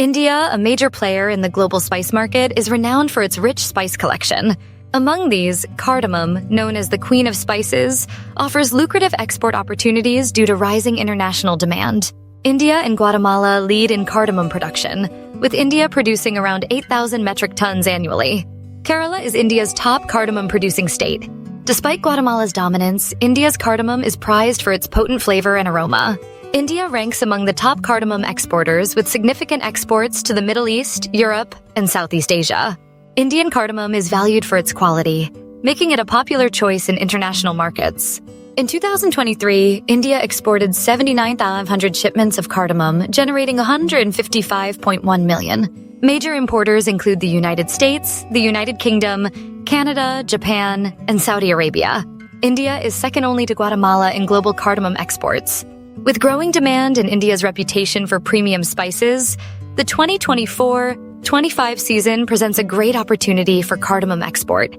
India, a major player in the global spice market, is renowned for its rich spice collection. Among these, cardamom, known as the Queen of Spices, offers lucrative export opportunities due to rising international demand. India and Guatemala lead in cardamom production, with India producing around 8,000 metric tons annually. Kerala is India's top cardamom-producing state. Despite Guatemala's dominance, India's cardamom is prized for its potent flavor and aroma. India ranks among the top cardamom exporters with significant exports to the Middle East, Europe, and Southeast Asia. Indian cardamom is valued for its quality, making it a popular choice in international markets. In 2023, India exported 79,500 shipments of cardamom, generating $155.1 million. Major importers include the United States, the United Kingdom, Canada, Japan, and Saudi Arabia. India is second only to Guatemala in global cardamom exports. With growing demand and India's reputation for premium spices, the 2024-25 season presents a great opportunity for cardamom export.